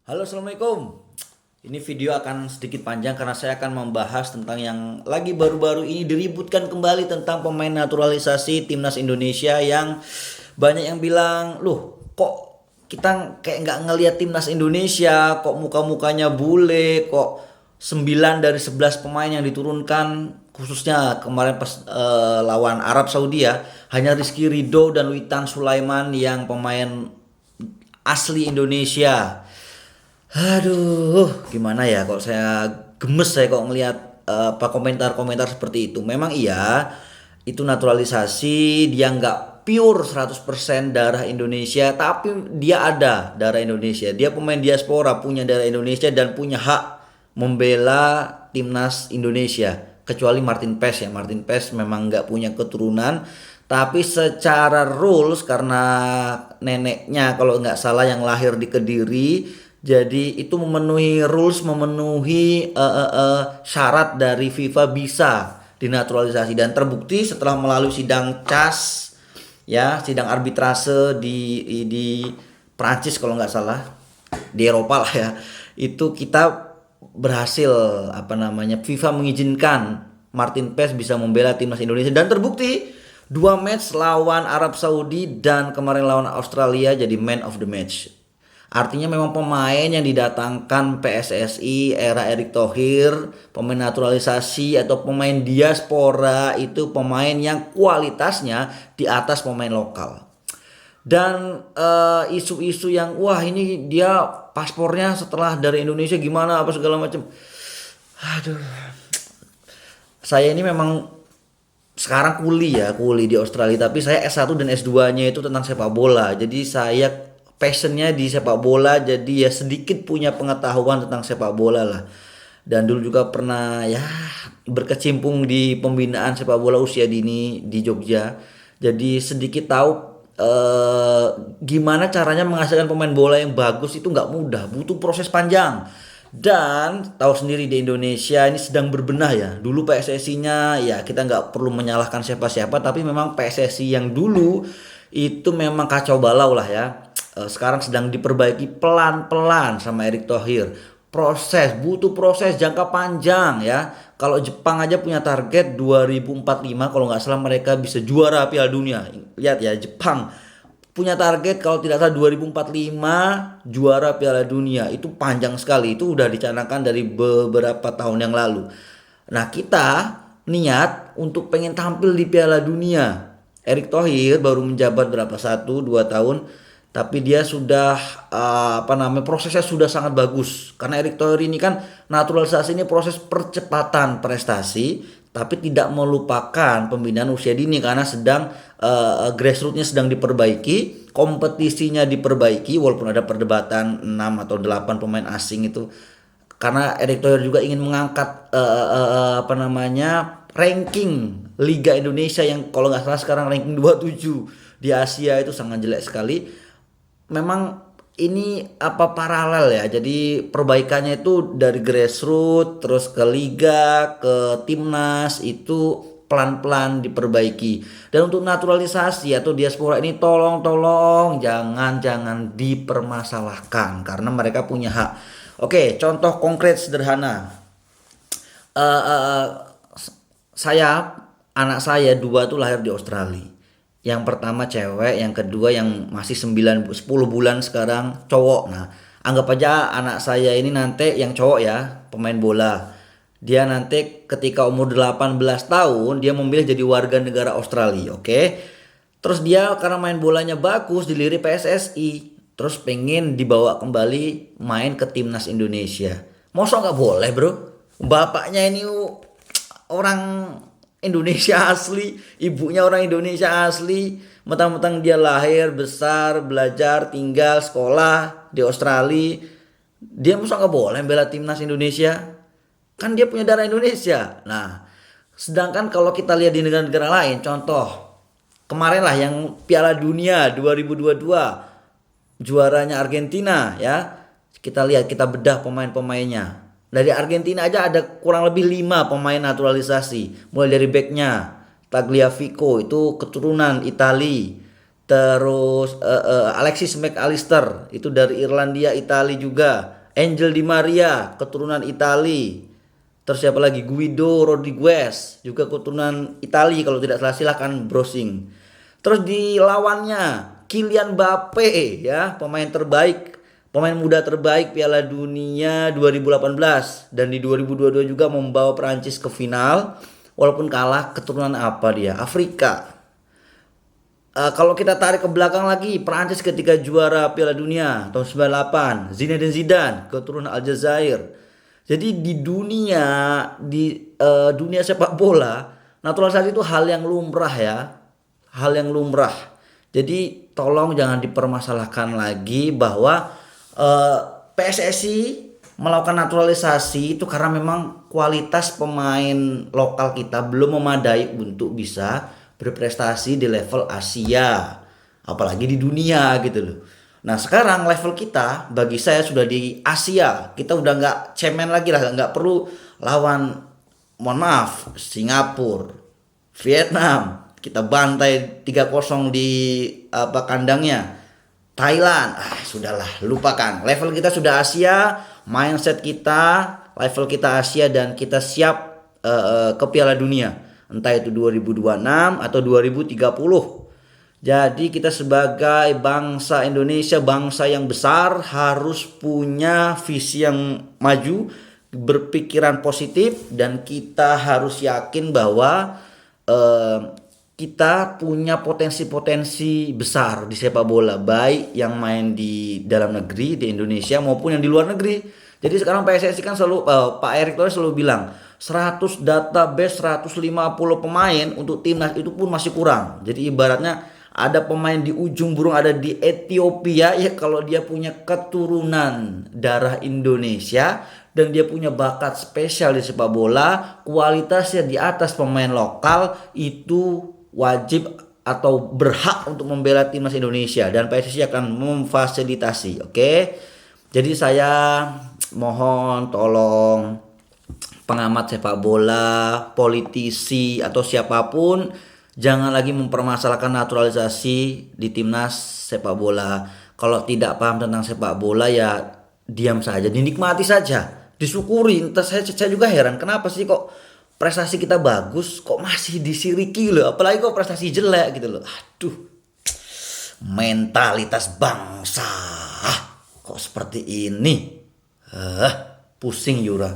Halo, assalamualaikum. Ini video akan sedikit panjang karena saya akan membahas tentang yang lagi baru-baru ini diributkan kembali tentang pemain naturalisasi timnas Indonesia yang banyak yang bilang, loh kok kita kayak nggak ngelihat timnas Indonesia, kok muka-mukanya bule, kok 9 dari 11 pemain yang diturunkan khususnya kemarin pas lawan Arab Saudi ya, hanya Rizky Ridho dan Witan Sulaiman yang pemain asli Indonesia. Aduh, gimana ya kok saya gemes saya kok ngelihat apa komentar-komentar seperti itu. Memang iya, itu naturalisasi dia nggak pure 100% darah Indonesia, tapi dia ada darah Indonesia. Dia pemain diaspora, punya darah Indonesia dan punya hak membela timnas Indonesia. Kecuali Martin Paes ya, Martin Paes memang nggak punya keturunan, tapi secara rules karena neneknya kalau nggak salah yang lahir di Kediri, jadi itu memenuhi rules, memenuhi syarat dari FIFA bisa dinaturalisasi dan terbukti setelah melalui sidang CAS ya, sidang arbitrase di Prancis kalau nggak salah, di Eropa lah ya. Itu kita berhasil apa namanya FIFA mengizinkan Martin Paes bisa membela timnas Indonesia dan terbukti dua match lawan Arab Saudi dan kemarin lawan Australia jadi man of the match. Artinya memang pemain yang didatangkan PSSI era Erick Thohir, pemain naturalisasi atau pemain diaspora itu pemain yang kualitasnya di atas pemain lokal. Dan isu-isu yang wah ini dia paspornya setelah dari Indonesia gimana apa segala macam. Aduh, saya ini memang sekarang kuli di Australia tapi saya S1 dan S2-nya itu tentang sepak bola. Jadi saya passionnya di sepak bola jadi ya sedikit punya pengetahuan tentang sepak bola lah. Dan dulu juga pernah ya berkecimpung di pembinaan sepak bola usia dini di Jogja. Jadi sedikit tahu eh, gimana caranya menghasilkan pemain bola yang bagus itu nggak mudah, butuh proses panjang. Dan tahu sendiri di Indonesia ini sedang berbenah ya. Dulu PSSI-nya ya kita nggak perlu menyalahkan siapa-siapa, tapi memang PSSI yang dulu itu memang kacau balau lah ya. Sekarang sedang diperbaiki pelan-pelan sama Erick Thohir. Butuh proses jangka panjang ya. Kalau Jepang aja punya target 2045 kalau nggak salah mereka bisa juara Piala Dunia. Lihat ya Jepang punya target kalau tidak salah 2045 juara Piala Dunia. Itu panjang sekali. Itu udah dicanangkan dari beberapa tahun yang lalu. Nah, kita niat untuk pengen tampil di Piala Dunia. Erick Thohir baru menjabat berapa 1 2 tahun, tapi dia sudah apa namanya prosesnya sudah sangat bagus karena Erick Thohir ini kan naturalisasi ini proses percepatan prestasi tapi tidak melupakan pembinaan usia dini karena sedang grassrootsnya sedang diperbaiki, kompetisinya diperbaiki walaupun ada perdebatan 6 atau 8 pemain asing itu karena Erick Thohir juga ingin mengangkat apa namanya ranking Liga Indonesia yang kalau nggak salah sekarang ranking 27 di Asia itu sangat jelek sekali. Memang ini apa paralel ya. Jadi perbaikannya itu dari grassroots terus ke liga, ke timnas itu pelan-pelan diperbaiki. Dan untuk naturalisasi atau diaspora ini tolong jangan dipermasalahkan karena mereka punya hak. Oke, contoh konkret sederhana. Eh, eh, saya anak saya dua tuh lahir di Australia. Yang pertama cewek, yang kedua yang masih 10 bulan sekarang cowok. Nah, anggap aja anak saya ini nanti yang cowok ya, pemain bola. Dia nanti ketika umur 18 tahun dia memilih jadi warga negara Australia, oke? Terus dia karena main bolanya bagus dilirik PSSI, terus pengen dibawa kembali main ke timnas Indonesia. Masa nggak boleh bro? Bapaknya ini orang Indonesia asli, ibunya orang Indonesia asli, mentang-mentang dia lahir, besar, belajar, tinggal, sekolah di Australia, dia masa nggak boleh bela timnas Indonesia? Kan dia punya darah Indonesia. Nah, sedangkan kalau kita lihat di negara-negara lain, contoh kemarin lah yang Piala Dunia 2022 juaranya Argentina ya. Kita lihat kita bedah pemain-pemainnya. Dari Argentina aja ada kurang lebih 5 pemain naturalisasi. Mulai dari backnya Tagliafico itu keturunan Itali. Terus Alexis McAllister itu dari Irlandia Italia juga. Angel Di Maria keturunan Italia. Terus siapa lagi? Guido Rodriguez juga keturunan Italia kalau tidak salah, silahkan browsing. Terus di lawannya Kylian Mbappe ya, pemain muda terbaik Piala Dunia 2018 dan di 2022 juga membawa Prancis ke final walaupun kalah. Keturunan apa dia? Afrika. Kalau kita tarik ke belakang lagi, Prancis ketika juara Piala Dunia tahun 98, Zinedine Zidane keturunan Aljazair. Jadi di dunia sepak bola, naturalisasi itu hal yang lumrah ya. Hal yang lumrah. Jadi tolong jangan dipermasalahkan lagi bahwa eh, PSSI melakukan naturalisasi itu karena memang kualitas pemain lokal kita belum memadai untuk bisa berprestasi di level Asia, apalagi di dunia gitu loh. Nah sekarang level kita bagi saya sudah di Asia, kita udah nggak cemen lagi lah, nggak perlu lawan, mohon maaf, Singapura, Vietnam, kita bantai 3-0 di apa kandangnya. Thailand, sudahlah, lupakan. Level kita sudah Asia, mindset kita, level kita Asia dan kita siap ke Piala Dunia. Entah itu 2026 atau 2030. Jadi kita sebagai bangsa Indonesia, bangsa yang besar harus punya visi yang maju, berpikiran positif dan kita harus yakin bahwa kita punya potensi-potensi besar di sepak bola, baik yang main di dalam negeri di Indonesia maupun yang di luar negeri. Jadi sekarang PSSI kan selalu Pak Erick Thohir selalu bilang 100 database 150 pemain untuk timnas itu pun masih kurang. Jadi ibaratnya ada pemain di ujung burung, ada di Ethiopia ya, kalau dia punya keturunan darah Indonesia dan dia punya bakat spesial di sepak bola, kualitasnya di atas pemain lokal, itu wajib atau berhak untuk membela timnas Indonesia dan PSSI akan memfasilitasi. Oke. Jadi saya mohon tolong pengamat sepak bola, politisi atau siapapun jangan lagi mempermasalahkan naturalisasi di timnas sepak bola. Kalau tidak paham tentang sepak bola ya diam saja, dinikmati saja, disyukuri. Entah saya juga heran kenapa sih kok prestasi kita bagus kok masih disiriki loh, apalagi kok prestasi jelek gitu loh. Aduh, mentalitas bangsa kok seperti ini. Pusing Yura.